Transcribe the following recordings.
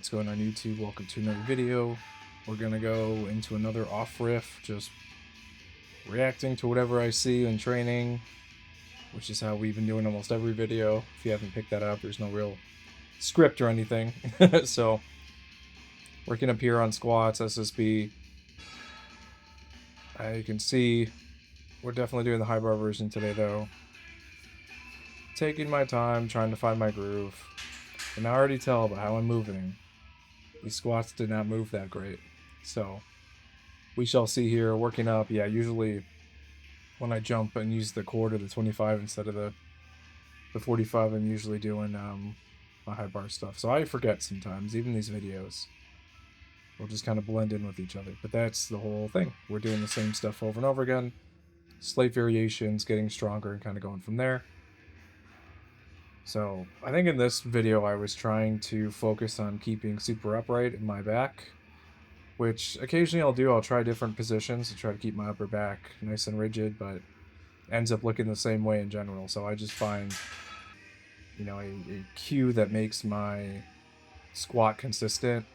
what's going on YouTube? Welcome to another video. We're gonna go into another off riff, just reacting to whatever I see in training, which is how we've been doing almost every video. If you haven't picked that up, there's no real script or anything. So working up here on squats, SSB. You can see we're definitely doing the high bar version today though. Taking my time, trying to find my groove. And I already tell by how I'm moving, these squats did not move that great. So we shall see here. Working up, yeah, usually when I jump and use the core to the 25 instead of the 45, I'm usually doing my high bar stuff. So I forget sometimes, even these videos will just kind of blend in with each other. But that's the whole thing. We're doing the same stuff over and over again. Slight variations, getting stronger and kind of going from there. So I think in this video I was trying to focus on keeping super upright in my back, which occasionally I'll do. I'll try different positions to try to keep my upper back nice and rigid, but ends up looking the same way in general. So I just find, a cue that makes my squat consistent.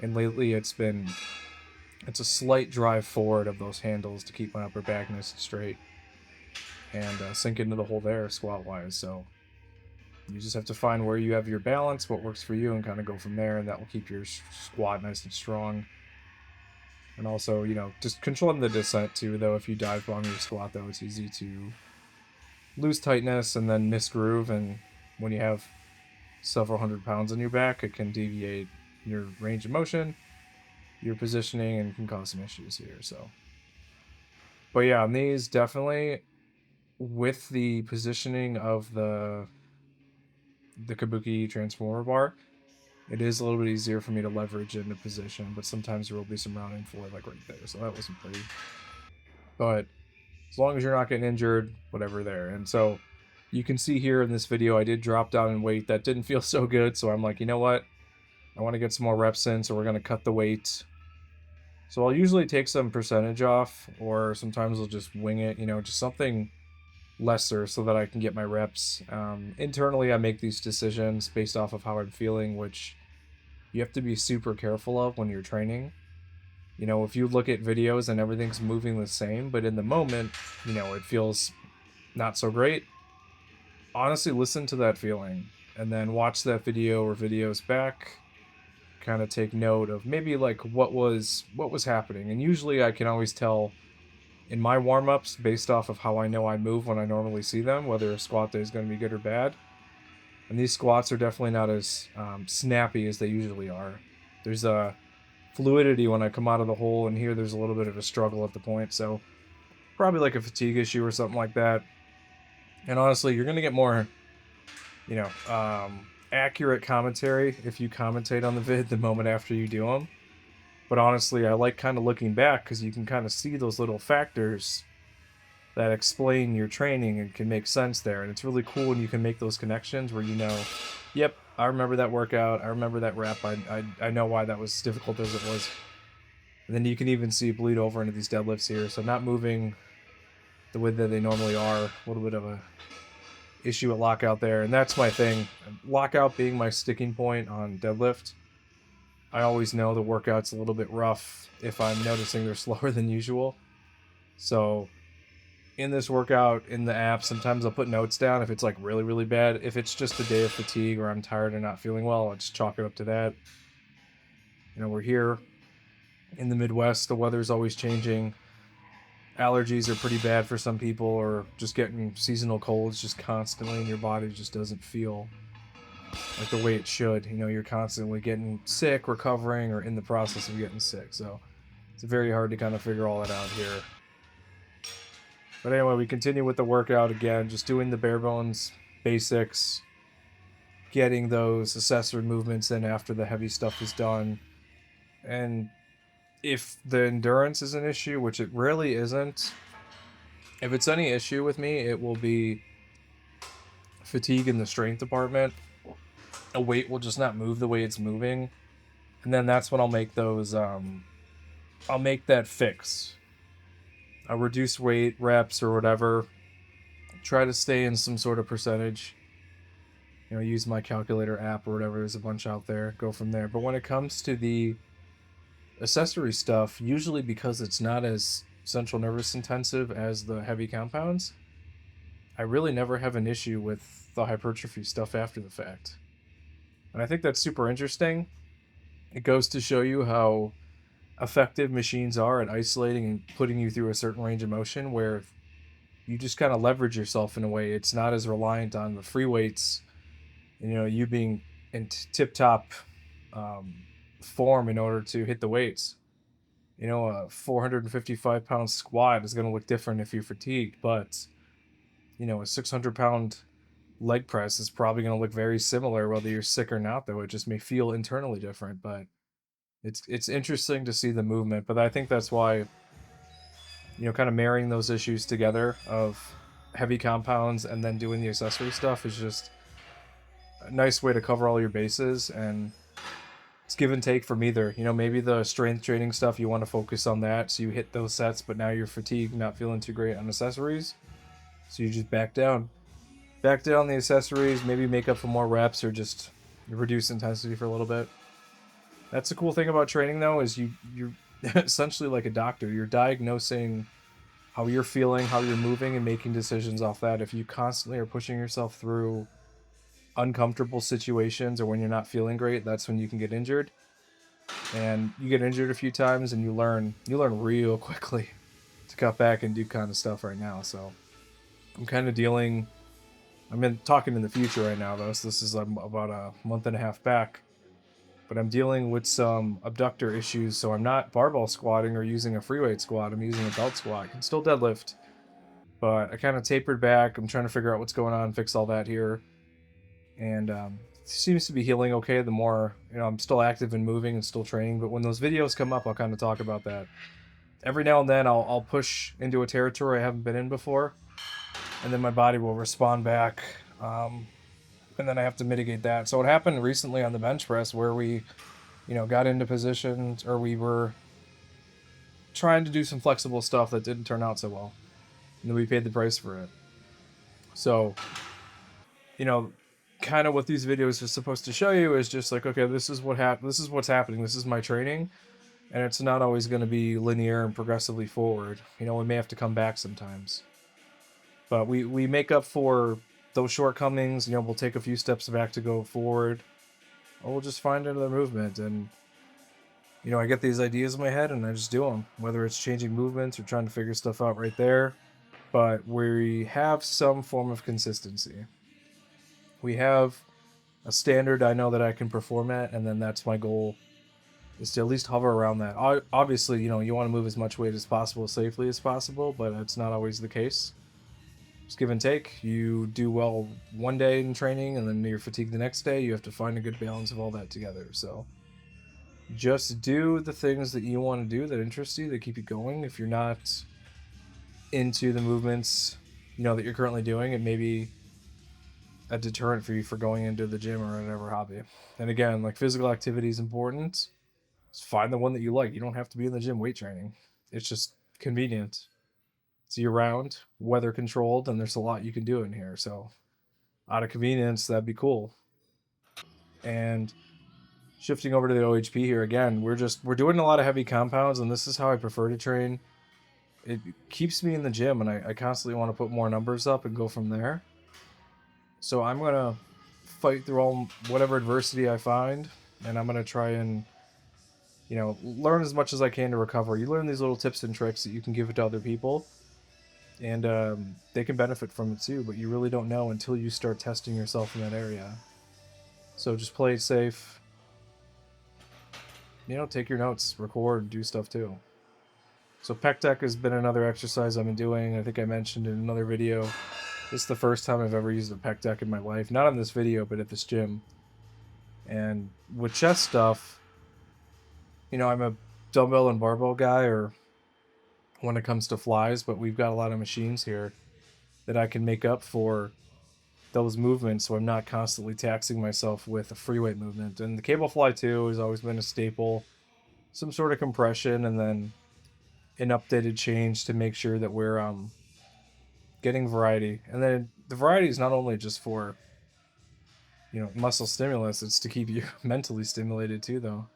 And lately it's a slight drive forward of those handles to keep my upper back nice and straight and sink into the hole there squat wise. So you just have to find where you have your balance, what works for you, and kind of go from there, and that will keep your squat nice and strong. And also, just controlling the descent too, though. If you dive bomb your squat, though, it's easy to lose tightness and then miss groove, and when you have several hundred pounds on your back, it can deviate your range of motion, your positioning, and can cause some issues here. So, but yeah, on these, definitely with the positioning of the Kabuki transformer bar, it is a little bit easier for me to leverage into position, but sometimes there will be some rounding forward like right there, so that wasn't pretty. But as long as you're not getting injured, whatever there. And so you can see here in this video, I did drop down in weight. That didn't feel so good, so I'm like, you know what? I want to get some more reps in, so we're going to cut the weight. So I'll usually take some percentage off, or sometimes I'll just wing it, just something lesser so that I can get my reps. Internally, I make these decisions based off of how I'm feeling, which you have to be super careful of when you're training. If you look at videos and everything's moving the same, but in the moment, it feels not so great. Honestly, listen to that feeling and then watch that video or videos back. Kind of take note of maybe like what was happening. And usually I can always tell in my warm-ups based off of how I know I move when I normally see them, whether a squat day is going to be good or bad. And these squats are definitely not as snappy as they usually are. There's a fluidity when I come out of the hole, and here there's a little bit of a struggle at the point. So probably like a fatigue issue or something like that. And honestly, you're going to get more, accurate commentary if you commentate on the vid the moment after you do them. But honestly, I like kind of looking back because you can kind of see those little factors that explain your training and can make sense there. And it's really cool when you can make those connections where yep, I remember that workout, I remember that rep, I know why that was as difficult as it was. And then you can even see it bleed over into these deadlifts here. So not moving the way that they normally are, a little bit of a issue at lockout there. And that's my thing. Lockout being my sticking point on deadlift. I always know the workout's a little bit rough if I'm noticing they're slower than usual. So in this workout, in the app, sometimes I'll put notes down if it's like really, really bad. If it's just a day of fatigue or I'm tired and not feeling well, I'll just chalk it up to that. We're here in the Midwest. The weather's always changing. Allergies are pretty bad for some people, or just getting seasonal colds just constantly, and your body just doesn't feel like the way it should. You're constantly getting sick, recovering, or in the process of getting sick. So it's very hard to kind of figure all that out here. But anyway, we continue with the workout again, just doing the bare bones basics, getting those accessory movements in after the heavy stuff is done. And if the endurance is an issue, which it rarely isn't, if it's any issue with me, it will be fatigue in the strength department. A weight will just not move the way it's moving. And then that's when I'll make those, I'll make that fix. I'll reduce weight, reps, or whatever. Try to stay in some sort of percentage. use my calculator app or whatever. There's a bunch out there. Go from there. But when it comes to the accessory stuff, usually because it's not as central nervous intensive as the heavy compounds, I really never have an issue with the hypertrophy stuff after the fact. And I think that's super interesting. It goes to show you how effective machines are at isolating and putting you through a certain range of motion where you just kind of leverage yourself in a way. It's not as reliant on the free weights, you being in tip top um, form in order to hit the weights. A 455-pound squat is going to look different if you're fatigued, but a 600-pound leg press is probably going to look very similar whether you're sick or not, though it just may feel internally different. But it's interesting to see the movement. But I think that's why, kind of marrying those issues together of heavy compounds and then doing the accessory stuff is just a nice way to cover all your bases. And it's give and take from either. Maybe the strength training stuff, you want to focus on that so you hit those sets, but now you're fatigued, not feeling too great on accessories, so you just back down the accessories, maybe make up for more reps or just reduce intensity for a little bit. That's the cool thing about training, though, is you're essentially like a doctor. You're diagnosing how you're feeling, how you're moving, and making decisions off that. If you constantly are pushing yourself through uncomfortable situations or when you're not feeling great, that's when you can get injured. And you get injured a few times and you learn real quickly to cut back and do kind of stuff right now. So I'm kind of talking in the future right now, though, so this is about a month and a half back. But I'm dealing with some abductor issues, so I'm not barbell squatting or using a free weight squat. I'm using a belt squat. I can still deadlift, but I kind of tapered back. I'm trying to figure out what's going on, fix all that here. And seems to be healing okay. The more, I'm still active and moving and still training, but when those videos come up, I'll kind of talk about that. Every now and then I'll push into a territory I haven't been in before, and then my body will respond back. And then I have to mitigate that. So it happened recently on the bench press where we, got into positions, or we were trying to do some flexible stuff that didn't turn out so well, and then we paid the price for it. So, kind of what these videos are supposed to show you is just like, okay, this is what's happening. This is my training, and it's not always going to be linear and progressively forward. We may have to come back sometimes, but we make up for those shortcomings. We'll take a few steps back to go forward, or we'll just find another movement. And I get these ideas in my head and I just do them, whether it's changing movements or trying to figure stuff out right there. But we have some form of consistency. We have a standard I know that I can perform at, and then that's my goal, is to at least hover around that. Obviously, you want to move as much weight as possible safely as possible, but it's not always the case. It's give and take. You do well one day in training and then you're fatigued the next day. You have to find a good balance of all that together. So just do the things that you want to do, that interest you, that keep you going. If you're not into the movements that you're currently doing, it may be a deterrent for you for going into the gym or whatever hobby. And again, like, physical activity is important. Just find the one that you like. You don't have to be in the gym weight training. It's just convenient. It's year round, weather controlled, and there's a lot you can do in here. So out of convenience, that'd be cool. And shifting over to the OHP here again, we're doing a lot of heavy compounds, and this is how I prefer to train. It keeps me in the gym, and I constantly want to put more numbers up and go from there. So I'm gonna fight through all whatever adversity I find, and I'm gonna try and learn as much as I can to recover. You learn these little tips and tricks that you can give it to other people, and they can benefit from it too, but you really don't know until you start testing yourself in that area. So just play it safe. Take your notes, record, do stuff too. So pec deck has been another exercise I've been doing. I think I mentioned in another video, this is the first time I've ever used a pec deck in my life. Not on this video, but at this gym. And with chest stuff, I'm a dumbbell and barbell guy, or when it comes to flies, but we've got a lot of machines here that I can make up for those movements, so I'm not constantly taxing myself with a free weight movement. And the cable fly too has always been a staple. Some sort of compression, and then an updated change to make sure that we're getting variety. And then the variety is not only just for muscle stimulus. It's to keep you mentally stimulated too, though.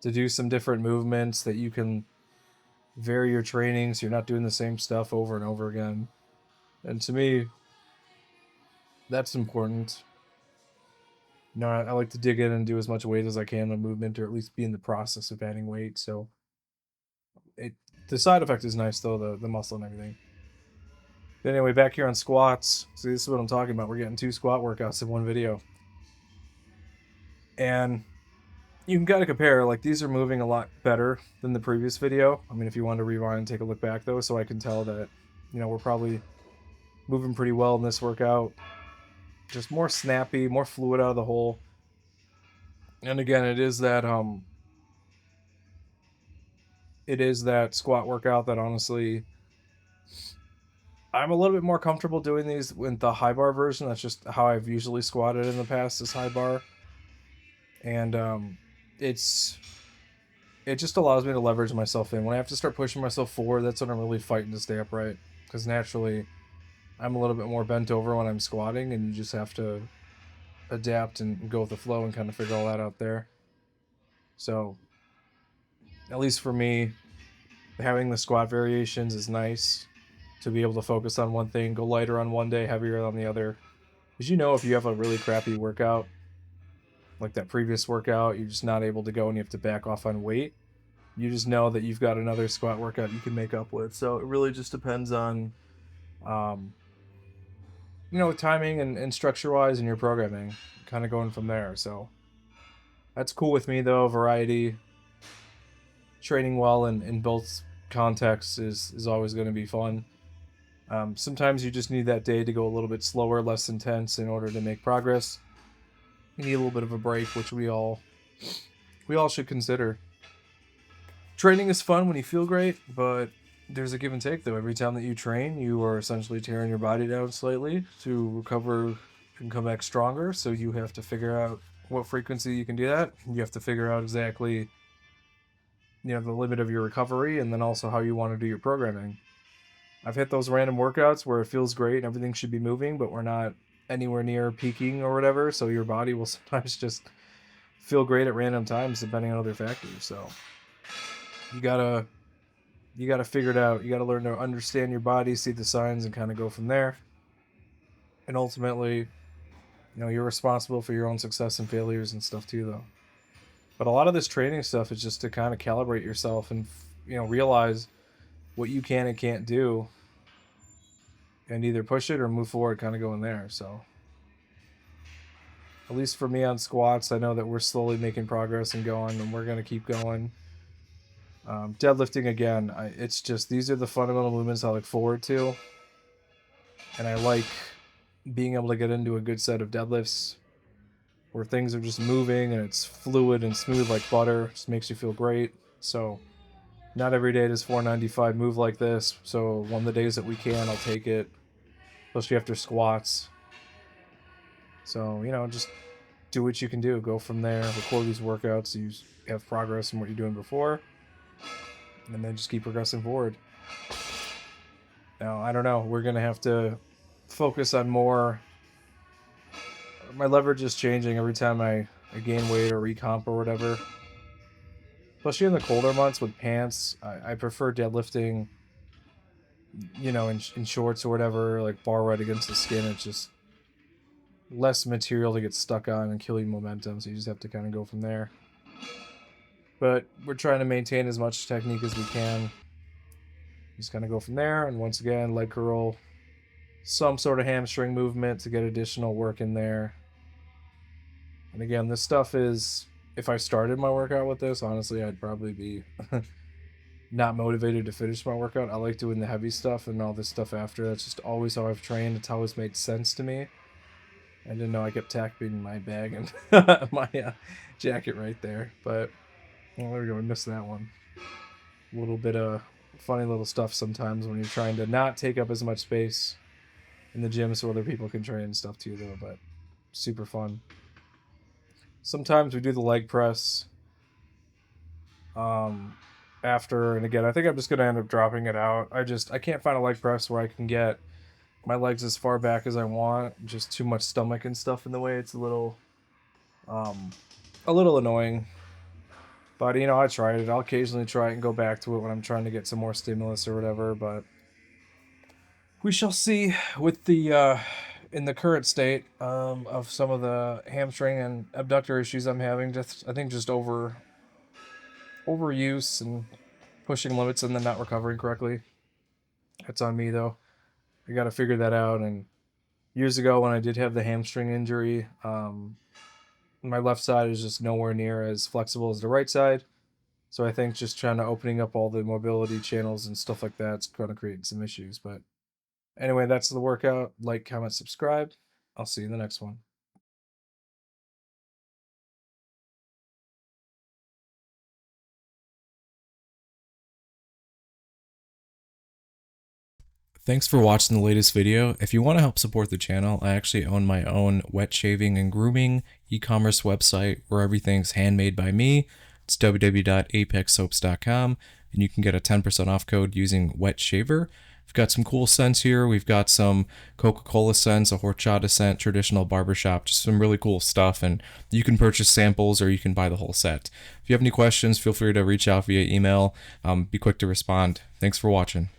To do some different movements that you can vary your training so you're not doing the same stuff over and over again. And to me, that's important. I like to dig in and do as much weight as I can on movement, or at least be in the process of adding weight. So it the side effect is nice though, the muscle and everything. But anyway, back here on squats. See, this is what I'm talking about. We're getting 2 squat workouts in one video. And you can kind of compare, like, these are moving a lot better than the previous video. I mean, if you want to rewind and take a look back though, so I can tell that, we're probably moving pretty well in this workout. Just more snappy, more fluid out of the hole. And again, it is that squat workout that honestly I'm a little bit more comfortable doing these with the high bar version. That's just how I've usually squatted in the past, is high bar. And it's it just allows me to leverage myself in. When I have to start pushing myself forward, that's when I'm really fighting to stay upright. Because naturally, I'm a little bit more bent over when I'm squatting, and you just have to adapt and go with the flow and kind of figure all that out there. So, at least for me, having the squat variations is nice to be able to focus on one thing, go lighter on one day, heavier on the other. Because if you have a really crappy workout, like that previous workout, you're just not able to go and you have to back off on weight, you just know that you've got another squat workout you can make up with. So it really just depends on, um, timing and structure wise and your programming, kind of going from there. So that's cool with me though. Variety, training well in both contexts is always going to be fun. Sometimes you just need that day to go a little bit slower, less intense in order to make progress. You need a little bit of a break, which we all should consider. Training is fun when you feel great, but there's a give and take though. Every time that you train, you are essentially tearing your body down slightly to recover and come back stronger. So you have to figure out what frequency you can do that. You have to figure out exactly, the limit of your recovery, and then also how you want to do your programming. I've hit those random workouts where it feels great and everything should be moving, but we're not anywhere near peaking or whatever. So your body will sometimes just feel great at random times depending on other factors. So you gotta figure it out. You gotta learn to understand your body, see the signs, and kind of go from there. And ultimately, you're responsible for your own success and failures and stuff too, though. But a lot of this training stuff is just to kind of calibrate yourself and realize what you can and can't do, and either push it or move forward, kind of going there. So at least for me on squats, I know that we're slowly making progress and going, and we're going to keep going. Deadlifting again, it's just, these are the fundamental movements I look forward to, and I like being able to get into a good set of deadlifts where things are just moving and it's fluid and smooth like butter. Just makes you feel great. So not every day does 495 move like this. So one of the days that we can, I'll take it, especially after squats. So, just do what you can do. Go from there. Record these workouts so you have progress in what you're doing before. And then just keep progressing forward. Now, I don't know. We're going to have to focus on more. My leverage is changing every time I gain weight or recomp or whatever. Especially in the colder months with pants. I prefer deadlifting, in shorts or whatever, like bar right against the skin. It's just less material to get stuck on and kill you momentum. So you just have to kind of go from there. But we're trying to maintain as much technique as we can. Just kind of go from there. And once again, leg curl, some sort of hamstring movement to get additional work in there. And again, this stuff is, if I started my workout with this, honestly, I'd probably be not motivated to finish my workout. I like doing the heavy stuff and all this stuff after. That's just always how I've trained. It's always made sense to me. I didn't know I kept tapping my bag and my jacket right there. But, well, there we go. I missed that one. A little bit of funny little stuff sometimes when you're trying to not take up as much space in the gym so other people can train and stuff too, though. But super fun. Sometimes we do the leg press after, and again, I think I'm just going to end up dropping it out. I can't find a leg press where I can get my legs as far back as I want. Just too much stomach and stuff in the way. It's um, a little annoying. But I tried it. I'll occasionally try it and go back to it when I'm trying to get some more stimulus or whatever. But we shall see with the in the current state of some of the hamstring and abductor issues I'm having. Just I think just overuse and pushing limits and then not recovering correctly. That's on me though. I got to figure that out. And years ago when I did have the hamstring injury, my left side is just nowhere near as flexible as the right side. So I think just trying to opening up all the mobility channels and stuff like that's going to create some issues. But anyway, that's the workout. Like, comment, subscribe. I'll see you in the next one. Thanks for watching the latest video. If you want to help support the channel, I actually own my own wet shaving and grooming e-commerce website where everything's handmade by me. It's www.apexsoaps.com, and you can get a 10% off code using wet shaver. We've got some cool scents here. We've got some Coca-Cola scents, a horchata scent, traditional barbershop, just some really cool stuff. And you can purchase samples or you can buy the whole set. If you have any questions, feel free to reach out via email. Be quick to respond. Thanks for watching.